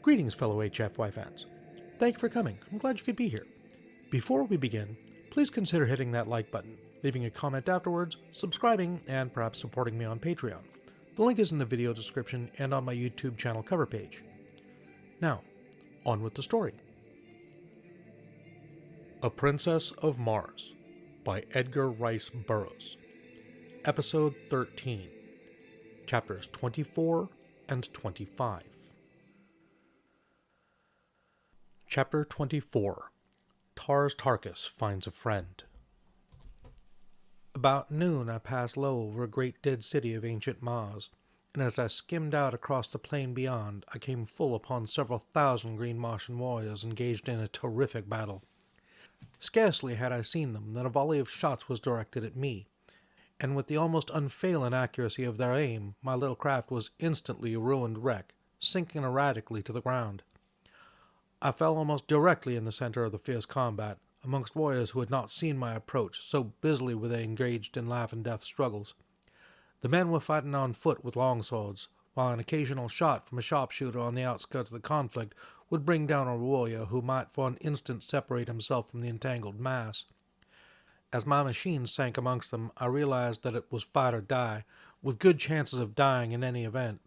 Greetings, fellow HFY fans. Thank you for coming. I'm glad you could be here. Before we begin, please consider hitting that like button, leaving a comment afterwards, subscribing, and perhaps supporting me on Patreon. The link is in the video description and on my YouTube channel cover page. Now, on with the story. A Princess of Mars by Edgar Rice Burroughs. Episode 13. Chapters 24 and 25. Chapter 24. Tars Tarkas finds a friend. About noon I passed low over a great dead city of ancient Mars, and as I skimmed out across the plain beyond, I came full upon several thousand green Martian warriors engaged in a terrific battle. Scarcely had I seen them than a volley of shots was directed at me, and with the almost unfailing accuracy of their aim, my little craft was instantly a ruined wreck, sinking erratically to the ground. I fell almost directly in the center of the fierce combat, amongst warriors who had not seen my approach, so busily were they engaged in life and death struggles. The men were fighting on foot with longswords, while an occasional shot from a sharpshooter on the outskirts of the conflict would bring down a warrior who might for an instant separate himself from the entangled mass. As my machine sank amongst them, I realized that it was fight or die, with good chances of dying in any event.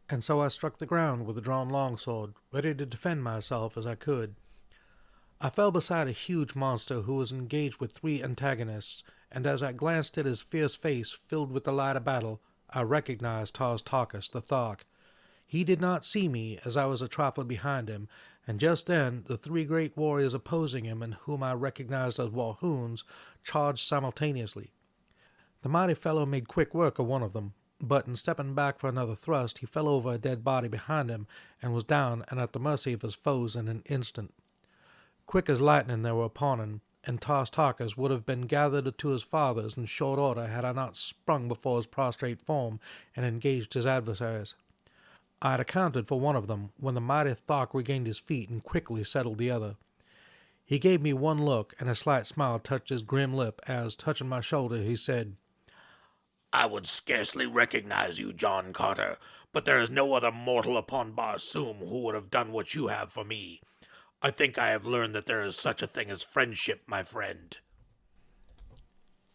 And so I struck the ground with a drawn longsword, ready to defend myself as I could. I fell beside a huge monster who was engaged with three antagonists, and as I glanced at his fierce face filled with the light of battle, I recognized Tars Tarkas, the Thark. He did not see me, as I was a trifle behind him, and just then the three great warriors opposing him, and whom I recognized as Walhoons, charged simultaneously. The mighty fellow made quick work of one of them, but in stepping back for another thrust, he fell over a dead body behind him, and was down and at the mercy of his foes in an instant. Quick as lightning they were upon him, and Tars Tarkas would have been gathered to his fathers in short order had I not sprung before his prostrate form and engaged his adversaries. I had accounted for one of them when the mighty Thark regained his feet and quickly settled the other. He gave me one look, and a slight smile touched his grim lip as, touching my shoulder, he said, "I would scarcely recognize you, John Carter, but there is no other mortal upon Barsoom who would have done what you have for me. I think I have learned that there is such a thing as friendship, my friend."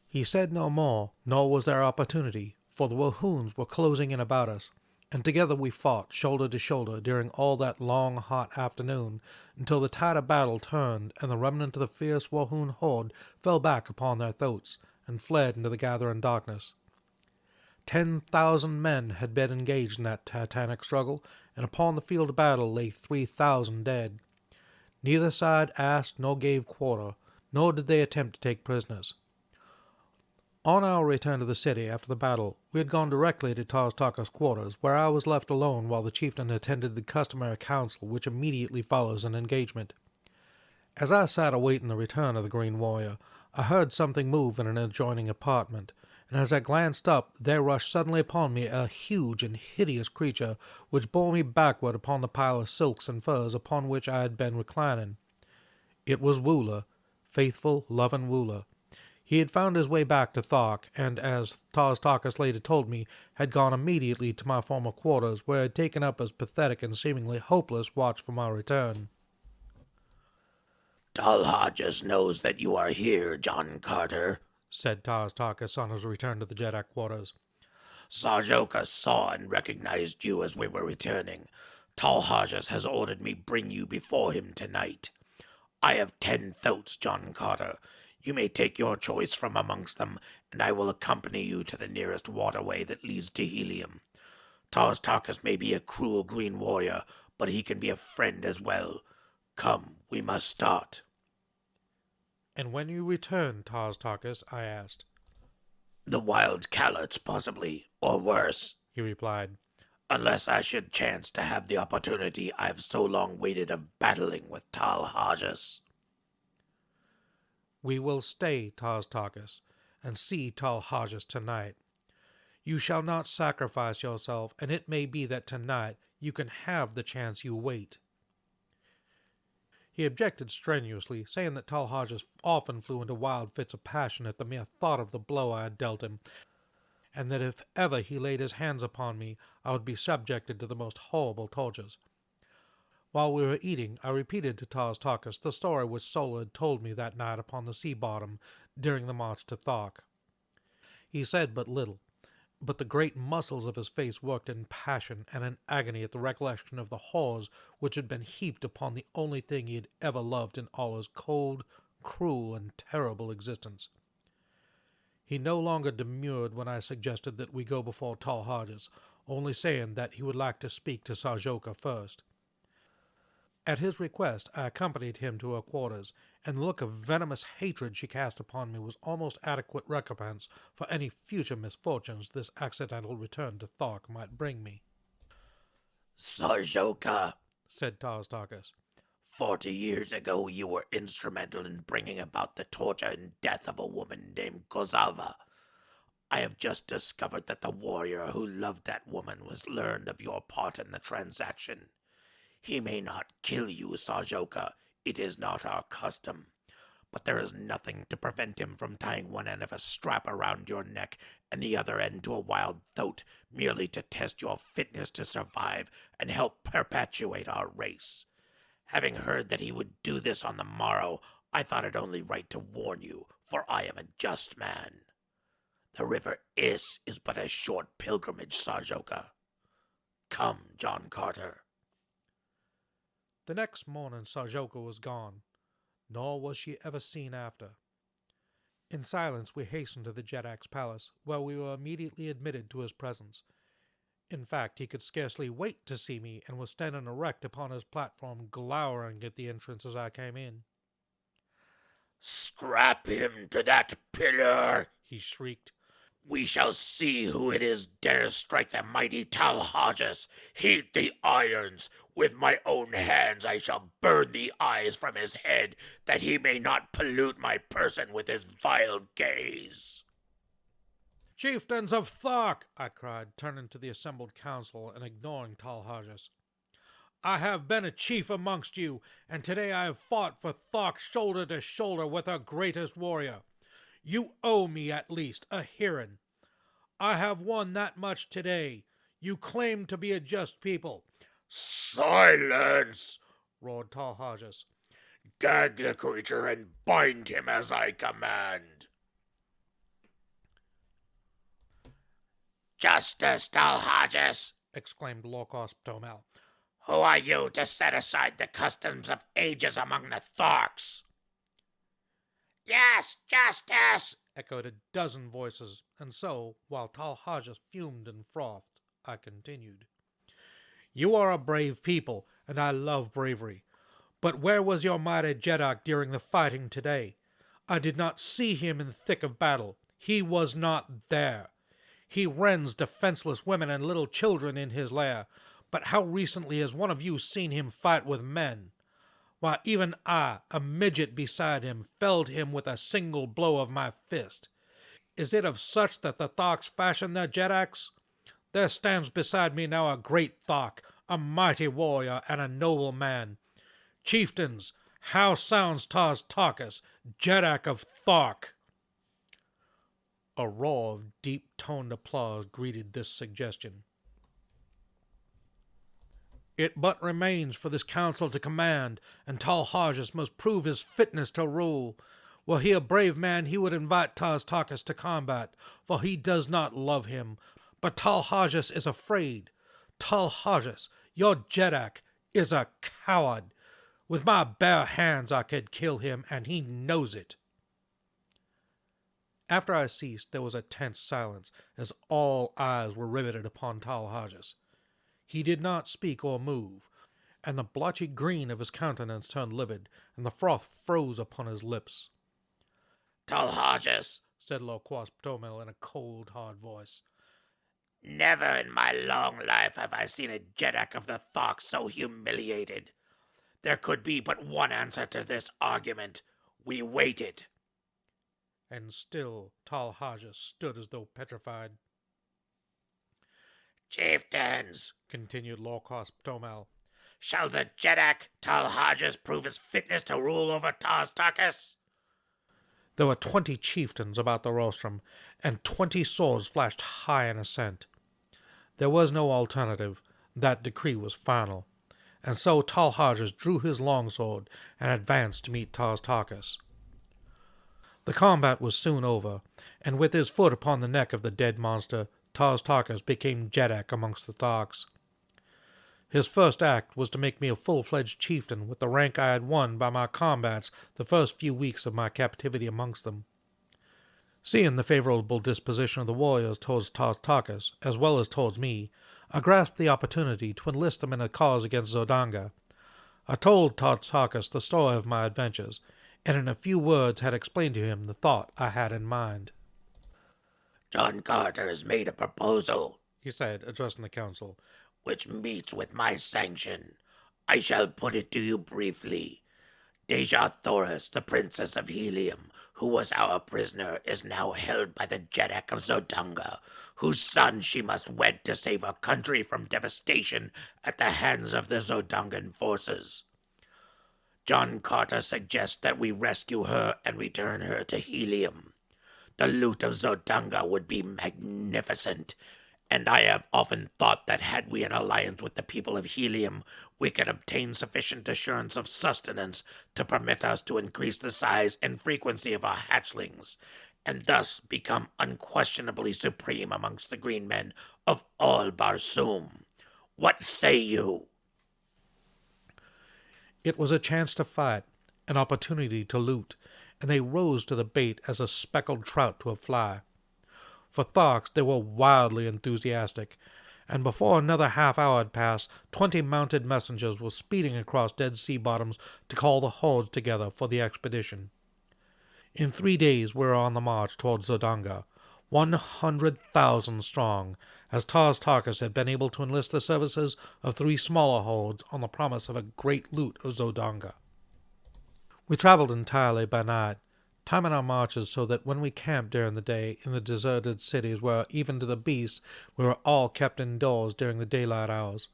He said no more, nor was there opportunity, for the Walhoons were closing in about us, and together we fought, shoulder to shoulder, during all that long, hot afternoon, until the tide of battle turned, and the remnant of the fierce Walhoon horde fell back upon their throats, and fled into the gathering darkness. 10,000 men had been engaged in that titanic struggle, and upon the field of battle lay 3,000 dead. Neither side asked nor gave quarter, nor did they attempt to take prisoners. On our return to the city after the battle, we had gone directly to Tars Tarkas' quarters, where I was left alone while the chieftain attended the customary council which immediately follows an engagement. As I sat awaiting the return of the Green Warrior, I heard something move in an adjoining apartment, and as I glanced up, there rushed suddenly upon me a huge and hideous creature, which bore me backward upon the pile of silks and furs upon which I had been reclining. It was Wooler, faithful, loving Wooler. He had found his way back to Thark, and, as Tars Tarkas later told me, had gone immediately to my former quarters, where he had taken up his pathetic and seemingly hopeless watch for my return. "Talhajas knows that you are here, John Carter," said Tars Tarkas on his return to the Jedi quarters. "Sarjoka saw and recognized you as we were returning. Talhajas has ordered me bring you before him tonight. I have 10 thoats, John Carter. You may take your choice from amongst them, and I will accompany you to the nearest waterway that leads to Helium. Tars Tarkas may be a cruel green warrior, but he can be a friend as well. Come, we must start." "And when you return, Tars Tarkas?" I asked. "The wild Calots, possibly, or worse," he replied. "unless I should chance to have the opportunity I have so long waited of battling with Talhajas." "We will stay, Tars Tarkas, and see Talhajas tonight. You shall not sacrifice yourself, and it may be that tonight you can have the chance you wait." He objected strenuously, saying that Talhajas often flew into wild fits of passion at the mere thought of the blow I had dealt him, and that if ever he laid his hands upon me, I would be subjected to the most horrible tortures. While we were eating, I repeated to Tars Tarkas the story which Sola had told me that night upon the sea bottom during the march to Thark. He said but little, but the great muscles of his face worked in passion and in agony at the recollection of the horrors which had been heaped upon the only thing he had ever loved in all his cold, cruel, and terrible existence. He no longer demurred when I suggested that we go before Tal Hodges, only saying that he would like to speak to Sarjoka first. At his request, I accompanied him to her quarters, and the look of venomous hatred she cast upon me was almost adequate recompense for any future misfortunes this accidental return to Thark might bring me. Sarjoka, said Tars Tarkas, 40 years ago you were instrumental in bringing about the torture and death of a woman named Kozava. I have just discovered that the warrior who loved that woman was learned of your part in the transaction. He may not kill you, Sarjoka. It is not our custom. But there is nothing to prevent him from tying one end of a strap around your neck and the other end to a wild thoat, merely to test your fitness to survive and help perpetuate our race. Having heard that he would do this on the morrow, I thought it only right to warn you, for I am a just man. The river is but a short pilgrimage, Sarjoka. Come, John Carter. The next morning Sarjoka was gone, nor was she ever seen after. In silence we hastened to the Jedak's palace, where we were immediately admitted to his presence. In fact, he could scarcely wait to see me, and was standing erect upon his platform, glowering at the entrance as I came in. "Strap him to that pillar!" he shrieked. "We shall see who it is dares strike the mighty Tal Hodges. Heat the irons! With my own hands I shall burn the eyes from his head, that he may not pollute my person with his vile gaze." "Chieftains of Thark!" I cried, turning to the assembled council and ignoring Tal Hodges. "I have been a chief amongst you, and today I have fought for Thark shoulder to shoulder with her greatest warrior. You owe me, at least, a hearing. I have won that much today. You claim to be a just people." "Silence!" roared Tal Hodges. "Gag the creature and bind him as I command." "Justice, Tal Hodges!" exclaimed Lorcos Ptomel. "Who are you to set aside the customs of ages among the Tharks?" "Yes, justice!" echoed a dozen voices, and so, while Tal Hodges fumed and frothed, I continued. "You are a brave people, and I love bravery. But where was your mighty Jedak during the fighting today? I did not see him in the thick of battle. He was not there. He rends defenseless women and little children in his lair, but how recently has one of you seen him fight with men? Why, even I, a midget beside him, felled him with a single blow of my fist. Is it of such that the Tharks fashion their Jedaks? There stands beside me now a great Thark, a mighty warrior, and a noble man. Chieftains, how sounds Tars Tarkas, Jedak of Thark?" A roar of deep-toned applause greeted this suggestion. "It but remains for this council to command, and Tal Hodges must prove his fitness to rule. Were he a brave man, he would invite Tars Tarkas to combat, for he does not love him. But Tal Hodges is afraid. Tal Hodges, your Jedak, is a coward. With my bare hands I could kill him, and he knows it." After I ceased, there was a tense silence, as all eyes were riveted upon Tal Hodges. He did not speak or move, and the blotchy green of his countenance turned livid, and the froth froze upon his lips. "Tal Hodges," said Lorcos Ptomel in a cold, hard voice, "never in my long life have I seen a Jedak of the Thark so humiliated. There could be but one answer to this argument. We waited." And still Tal Hodges stood as though petrified. "Chieftains," continued Lorcos Ptomel, "shall the Jedak Tal Hodges prove his fitness to rule over Tars Tarkas?" There were 20 chieftains about the rostrum, and 20 swords flashed high in assent. There was no alternative. That decree was final, and so Talhajas drew his longsword and advanced to meet Tarkas. The combat was soon over, and with his foot upon the neck of the dead monster, Tarkas became Jeddak amongst the Tharks. His first act was to make me a full-fledged chieftain with the rank I had won by my combats the first few weeks of my captivity amongst them. Seeing the favorable disposition of the warriors towards Tarkas, as well as towards me, I grasped the opportunity to enlist them in a cause against Zodanga. I told Tarkas the story of my adventures, and in a few words had explained to him the thought I had in mind. John Carter has made a proposal, He said, addressing the council, which meets with my sanction. I shall put it to you briefly. Deja Thoris, the Princess of Helium, who was our prisoner, is now held by the Jeddak of Zodanga, whose son she must wed to save her country from devastation at the hands of the Zodangan forces. John Carter suggests that we rescue her and return her to Helium. The loot of Zodanga would be magnificent, and I have often thought that had we an alliance with the people of Helium, we could obtain sufficient assurance of sustenance to permit us to increase the size and frequency of our hatchlings, and thus become unquestionably supreme amongst the green men of all Barsoom. What say you? It was a chance to fight, an opportunity to loot, and they rose to the bait as a speckled trout to a fly. For Tharks, they were wildly enthusiastic, and before another half-hour had passed, 20 mounted messengers were speeding across Dead Sea bottoms to call the hordes together for the expedition. In 3 days we were on the march towards Zodanga, 100,000 strong, as Tarkas had been able to enlist the services of 3 smaller hordes on the promise of a great loot of Zodanga. We traveled entirely by night, timing our marches so that when we camped during the day in the deserted cities where, even to the beasts, we were all kept indoors during the daylight hours.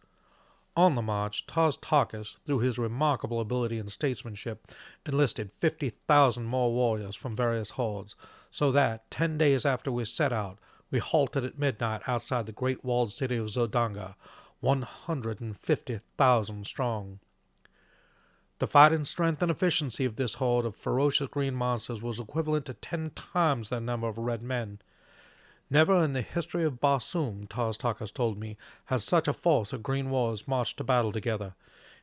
On the march, Tarkas, through his remarkable ability and statesmanship, enlisted 50,000 more warriors from various hordes, so that, 10 days after we set out, we halted at midnight outside the great walled city of Zodanga, 150,000 strong. The fighting strength and efficiency of this horde of ferocious green monsters was equivalent to 10 times their number of red men. Never in the history of Barsoom, Tarkas told me, has such a force of green warriors marched to battle together.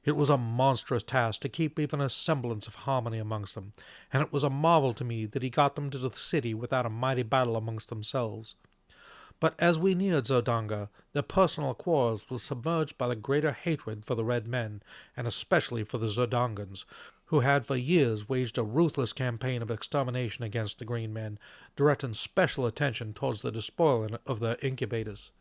It was a monstrous task to keep even a semblance of harmony amongst them, and it was a marvel to me that he got them to the city without a mighty battle amongst themselves. But as we neared Zodanga, their personal quarrels were submerged by the greater hatred for the red men, and especially for the Zodangans, who had for years waged a ruthless campaign of extermination against the green men, directing special attention towards the despoiling of their incubators.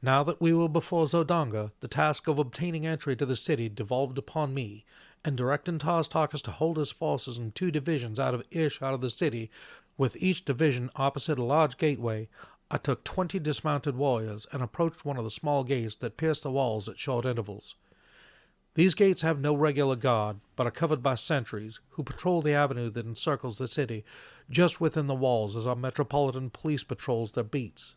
Now that we were before Zodanga, the task of obtaining entry to the city devolved upon me, and directing Tarkas to hold his forces in 2 divisions out of earshot of the city, with each division opposite a large gateway, I took 20 dismounted warriors and approached one of the small gates that pierce the walls at short intervals. These gates have no regular guard, but are covered by sentries, who patrol the avenue that encircles the city, just within the walls as our metropolitan police patrols their beats.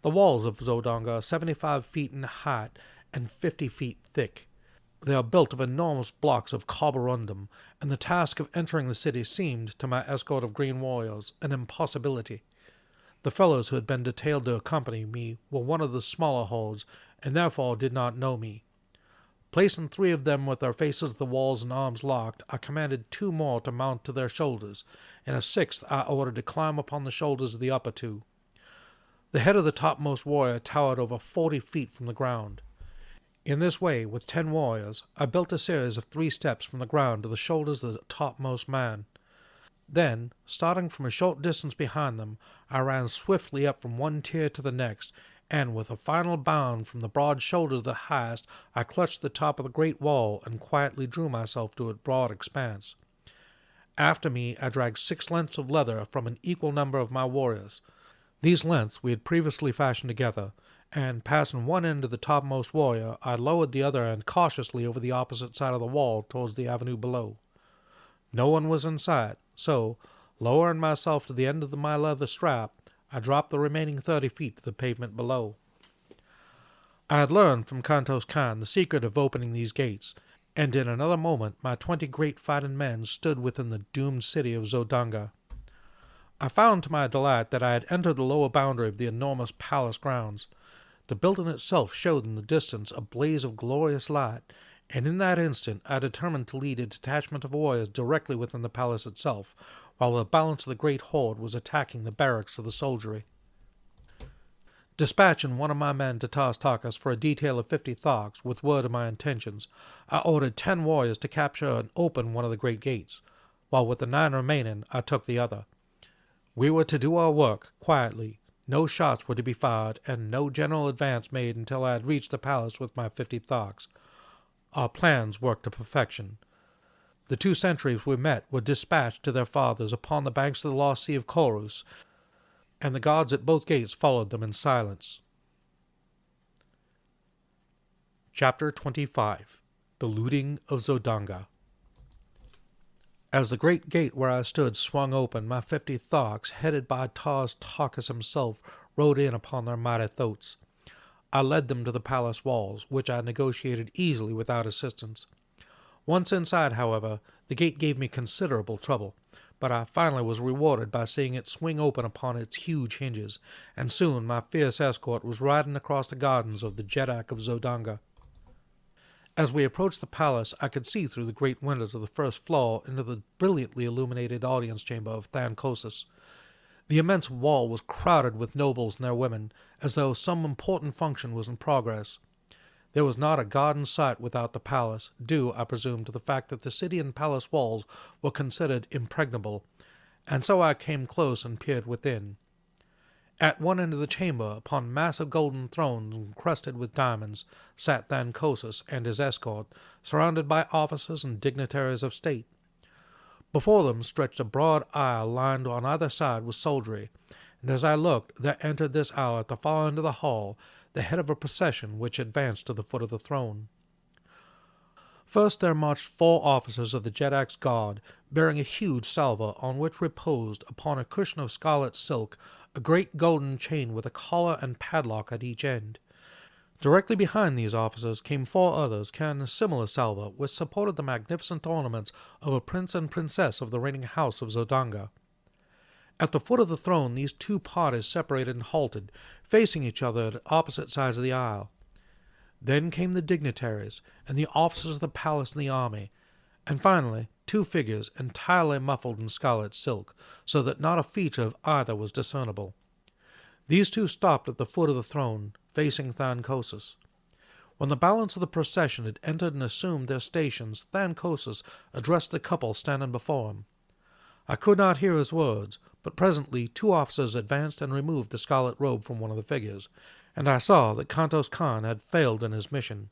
The walls of Zodanga are 75 feet in height and 50 feet thick. They are built of enormous blocks of carborundum, and the task of entering the city seemed, to my escort of green warriors, an impossibility. The fellows who had been detailed to accompany me were one of the smaller hordes, and therefore did not know me. Placing 3 of them with their faces to the walls and arms locked, I commanded 2 more to mount to their shoulders, and a 6th I ordered to climb upon the shoulders of the upper 2. The head of the topmost warrior towered over 40 feet from the ground. In this way, with 10 warriors, I built a series of 3 steps from the ground to the shoulders of the topmost man. Then, starting from a short distance behind them, I ran swiftly up from one tier to the next, and with a final bound from the broad shoulders of the highest, I clutched the top of the great wall and quietly drew myself to its broad expanse. After me, I dragged 6 lengths of leather from an equal number of my warriors. These lengths we had previously fashioned together, and, passing one end of the topmost warrior, I lowered the other end cautiously over the opposite side of the wall towards the avenue below. No one was in sight, so, lowering myself to the end of my leather strap, I dropped the remaining 30 feet to the pavement below. I had learned from Kantos Khan the secret of opening these gates, and in another moment my 20 great fighting men stood within the doomed city of Zodanga. I found to my delight that I had entered the lower boundary of the enormous palace grounds. The building itself showed in the distance a blaze of glorious light, and in that instant I determined to lead a detachment of warriors directly within the palace itself, while the balance of the great horde was attacking the barracks of the soldiery. Dispatching one of my men to Takas for a detail of 50 Thogs, with word of my intentions, I ordered 10 warriors to capture and open one of the great gates, while with the 9 remaining I took the other. We were to do our work quietly. No shots were to be fired, and no general advance made until I had reached the palace with my 50 Thogs. Our plans worked to perfection. The 2 sentries we met were dispatched to their fathers upon the banks of the lost sea of Korus, and the guards at both gates followed them in silence. Chapter 25. The Looting of Zodanga. As the great gate where I stood swung open, my 50 Thogs, headed by Takas himself, rode in upon their mighty thoats. I led them to the palace walls, which I negotiated easily without assistance. Once inside, however, the gate gave me considerable trouble, but I finally was rewarded by seeing it swing open upon its huge hinges, and soon my fierce escort was riding across the gardens of the Jeddak of Zodanga. As we approached the palace, I could see through the great windows of the first floor into the brilliantly illuminated audience chamber of Thankosis. The immense wall was crowded with nobles and their women, as though some important function was in progress. There was not a god in sight without the palace, due, I presume, to the fact that the city and palace walls were considered impregnable, and so I came close and peered within. At one end of the chamber, upon massive golden thrones encrusted with diamonds, sat Thankosis and his escort, surrounded by officers and dignitaries of state. Before them stretched a broad aisle lined on either side with soldiery, and as I looked, there entered this aisle at the far end of the hall the head of a procession which advanced to the foot of the throne. First there marched 4 officers of the Jeddak's guard, bearing a huge salver on which reposed, upon a cushion of scarlet silk, a great golden chain with a collar and padlock at each end. Directly behind these officers came 4 others carrying a similar salver, which supported the magnificent ornaments of a prince and princess of the reigning house of Zodanga. At the foot of the throne these 2 parties separated and halted, facing each other at opposite sides of the aisle. Then came the dignitaries, and the officers of the palace and the army, and finally 2 figures entirely muffled in scarlet silk, so that not a feature of either was discernible. These 2 stopped at the foot of the throne, facing Thankosis. When the balance of the procession had entered and assumed their stations, Thankosis addressed the couple standing before him. I could not hear his words, but presently 2 officers advanced and removed the scarlet robe from one of the figures, and I saw that Kantos Khan had failed in his mission,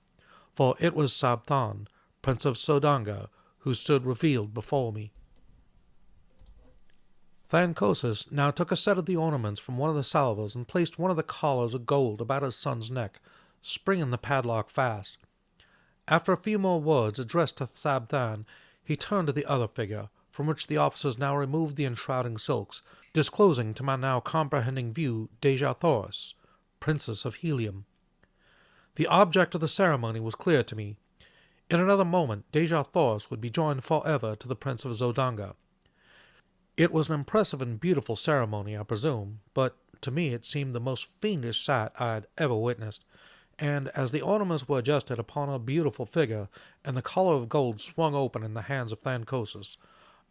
for it was Sabthan, Prince of Zodanga, who stood revealed before me. Thankosis now took a set of the ornaments from one of the salvers and placed one of the collars of gold about his son's neck, springing the padlock fast. After a few more words addressed to Sabthan, he turned to the other figure, from which the officers now removed the enshrouding silks, disclosing to my now comprehending view Dejah Thoris, Princess of Helium. The object of the ceremony was clear to me. In another moment Dejah Thoris would be joined forever to the Prince of Zodanga. It was an impressive and beautiful ceremony, I presume, but to me it seemed the most fiendish sight I had ever witnessed, and as the ornaments were adjusted upon a beautiful figure, and the collar of gold swung open in the hands of Thankosis,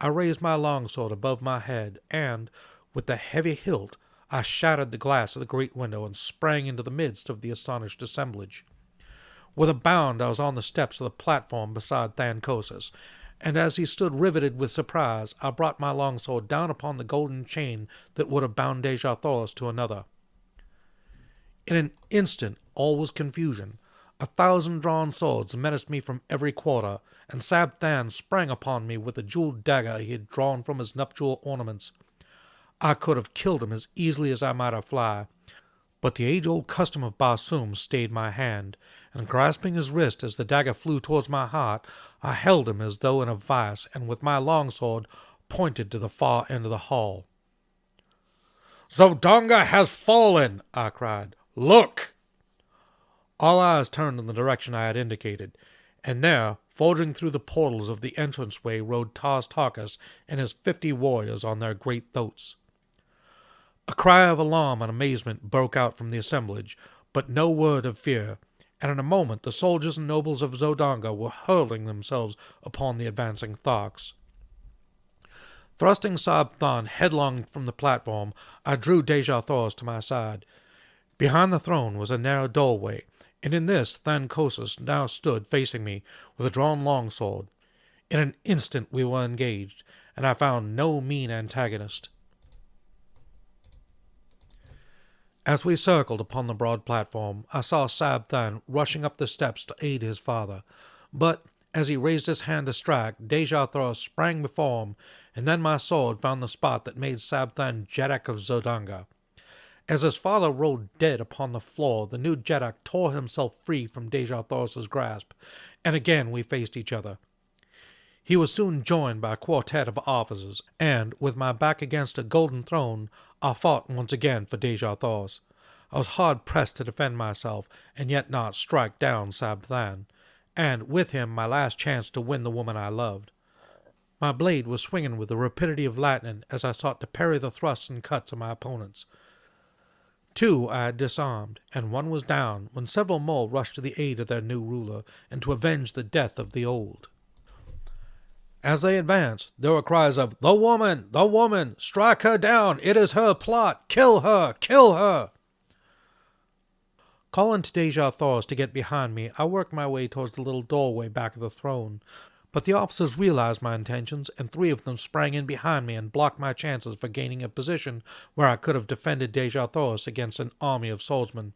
I raised my longsword above my head, and, with the heavy hilt, I shattered the glass of the great window and sprang into the midst of the astonished assemblage. With a bound I was on the steps of the platform beside Thankosis, and as he stood riveted with surprise, I brought my longsword down upon the golden chain that would have bound Dejah Thoris to another. In an instant all was confusion. 1,000 drawn swords menaced me from every quarter, and Sabthan sprang upon me with the jeweled dagger he had drawn from his nuptial ornaments. I could have killed him as easily as I might have fly, but the age-old custom of Barsoom stayed my hand, and grasping his wrist as the dagger flew towards my heart, I held him as though in a vice, and with my longsword pointed to the far end of the hall. "Zodanga has fallen!" I cried. "Look!" All eyes turned in the direction I had indicated, and there, forging through the portals of the entranceway, rode Tarkas and his 50 warriors on their great thoats. A cry of alarm and amazement broke out from the assemblage, but no word of fear, and in a moment the soldiers and nobles of Zodanga were hurling themselves upon the advancing Tharks. Thrusting Sabthan headlong from the platform, I drew Deja Thoros to my side. Behind the throne was a narrow doorway, and in this Thankosis now stood facing me with a drawn longsword. In an instant we were engaged, and I found no mean antagonist. As we circled upon the broad platform, I saw Sabthan rushing up the steps to aid his father, but as he raised his hand to strike, Deja Thoros sprang before him, and then my sword found the spot that made Sabthan Jeddak of Zodanga. As his father rolled dead upon the floor, the new Jeddak tore himself free from Deja Thoros' grasp, and again we faced each other. He was soon joined by a quartet of officers, and, with my back against a golden throne, I fought once again for Deja Thoros. I was hard-pressed to defend myself, and yet not strike down Sabthan, and, with him, my last chance to win the woman I loved. My blade was swinging with the rapidity of lightning as I sought to parry the thrusts and cuts of my opponents. 2 I had disarmed, and 1 was down, when several more rushed to the aid of their new ruler, and to avenge the death of the old. As they advanced, there were cries of, "The woman! The woman! Strike her down! It is her plot! Kill her! Kill her!" Calling to Deja Thoros to get behind me, I worked my way towards the little doorway back of the throne. But the officers realized my intentions, and 3 of them sprang in behind me and blocked my chances for gaining a position where I could have defended Deja Thoros against an army of swordsmen.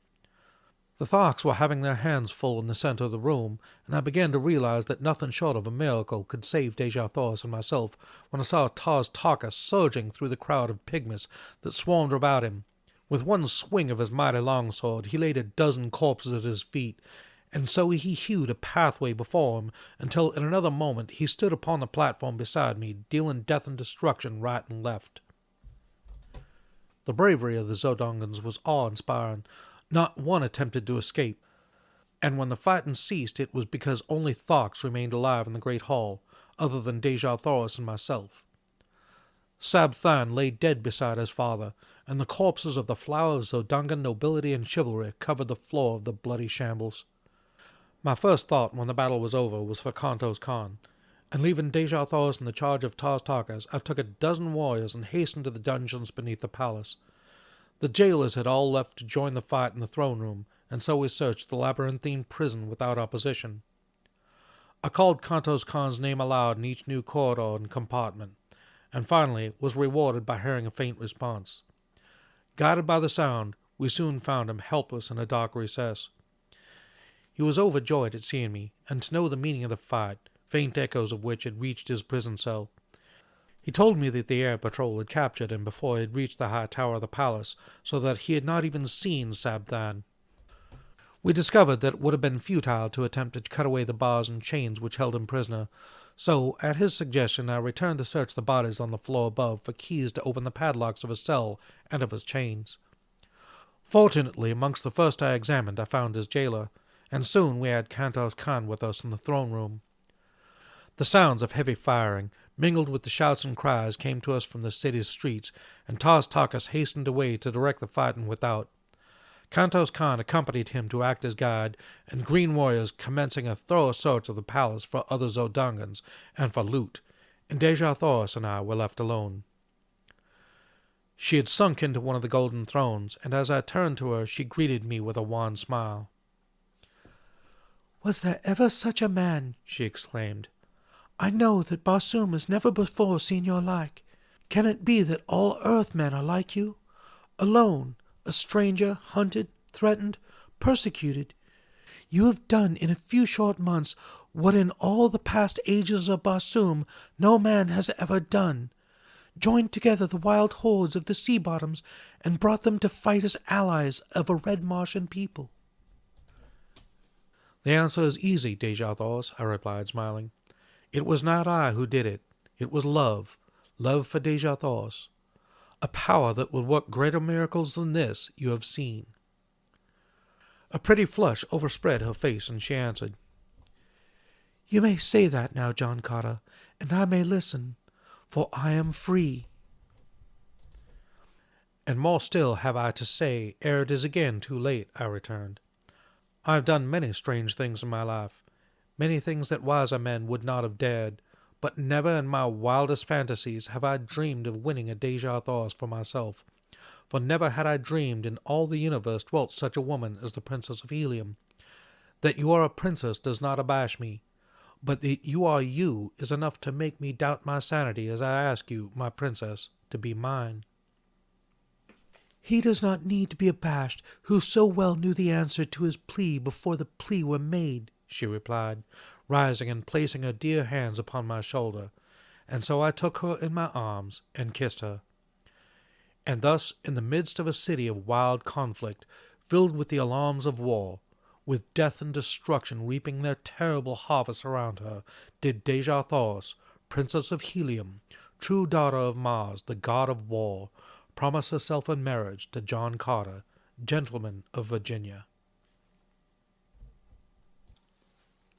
The Tharks were having their hands full in the center of the room, and I began to realize that nothing short of a miracle could save Deja Thoros and myself when I saw Tarkas surging through the crowd of pygmies that swarmed about him. With one swing of his mighty longsword, he laid a dozen corpses at his feet, and so he hewed a pathway before him until in another moment he stood upon the platform beside me, dealing death and destruction right and left. The bravery of the Zodangans was awe-inspiring. Not one attempted to escape, and when the fighting ceased it was because only Tharks remained alive in the great hall, other than Deja Thoros and myself. Sabthan lay dead beside his father, and the corpses of the flower of Zodangan nobility and chivalry covered the floor of the bloody shambles. My first thought when the battle was over was for Kantos Khan, and leaving Deja Thoros in the charge of Tarkas, I took a dozen warriors and hastened to the dungeons beneath the palace. The jailers had all left to join the fight in the throne room, and so we searched the labyrinthine prison without opposition. I called Kantos Khan's name aloud in each new corridor and compartment, and finally was rewarded by hearing a faint response. Guided by the sound, we soon found him helpless in a dark recess. He was overjoyed at seeing me, and to know the meaning of the fight, faint echoes of which had reached his prison cell. He told me that the air patrol had captured him before he had reached the high tower of the palace, so that he had not even seen Sabthan. We discovered that it would have been futile to attempt to cut away the bars and chains which held him prisoner, so, at his suggestion, I returned to search the bodies on the floor above for keys to open the padlocks of his cell and of his chains. Fortunately, amongst the first I examined, I found his jailer, and soon we had Kantos Khan with us in the throne room. The sounds of heavy firing, mingled with the shouts and cries, came to us from the city's streets, and Tarkas hastened away to direct the fighting without. Kantos Khan accompanied him to act as guide, and green warriors commencing a thorough search of the palace for other Zodangans and for loot, and Deja Thoros and I were left alone. She had sunk into one of the golden thrones, and as I turned to her, she greeted me with a wan smile. "Was there ever such a man?" she exclaimed. "I know that Barsoom has never before seen your like. Can it be that all Earthmen are like you? Alone, a stranger, hunted, threatened, persecuted. You have done in a few short months what in all the past ages of Barsoom no man has ever done. Joined together the wild hordes of the sea bottoms and brought them to fight as allies of a red Martian people." "The answer is easy, Deja Thoros," I replied, smiling. "It was not I who did it. It was love for Deja Thoros. A power that will work greater miracles than this you have seen." A pretty flush overspread her face, and she answered, "You may say that now, John Carter, and I may listen, for I am free." "And more still have I to say, ere it is again too late," I returned. "I have done many strange things in my life, many things that wiser men would not have dared, but never in my wildest fantasies have I dreamed of winning a DEATHWORLDERS for myself, for never had I dreamed in all the universe dwelt such a woman as the Princess of Helium. That you are a princess does not abash me, but that you are you is enough to make me doubt my sanity as I ask you, my princess, to be mine." "He does not need to be abashed who so well knew the answer to his plea before the plea were made," she replied, rising and placing her dear hands upon my shoulder, and so I took her in my arms and kissed her. And thus, in the midst of a city of wild conflict, filled with the alarms of war, with death and destruction reaping their terrible harvest around her, did DEATHWORLDERS, Princess of Helium, true daughter of Mars, the god of war, promise herself in marriage to John Carter, gentleman of Virginia.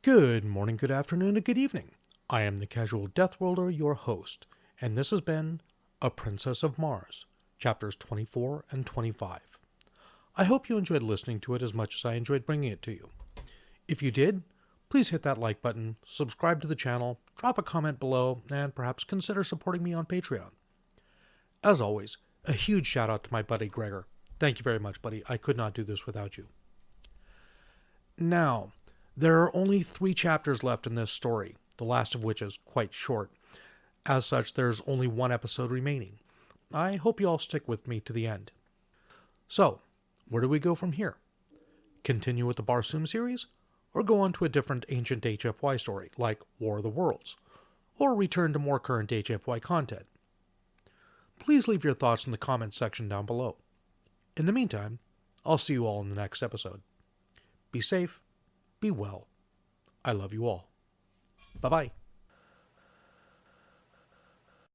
Good morning, good afternoon, and good evening. I am the Casual Deathworlder, your host, and this has been A Princess of Mars, chapters 24 and 25. I hope you enjoyed listening to it as much as I enjoyed bringing it to you. If you did, please hit that like button, subscribe to the channel, drop a comment below, and perhaps consider supporting me on Patreon. As always, a huge shout out to my buddy Gregor. Thank you very much, buddy. I could not do this without you. Now, there are only 3 chapters left in this story, the last of which is quite short. As such, there's only 1 episode remaining. I hope you all stick with me to the end. So, where do we go from here? Continue with the Barsoom series, or go on to a different ancient HFY story, like War of the Worlds, or return to more current HFY content? Please leave your thoughts in the comments section down below. In the meantime, I'll see you all in the next episode. Be safe, be well. I love you all. Bye-bye.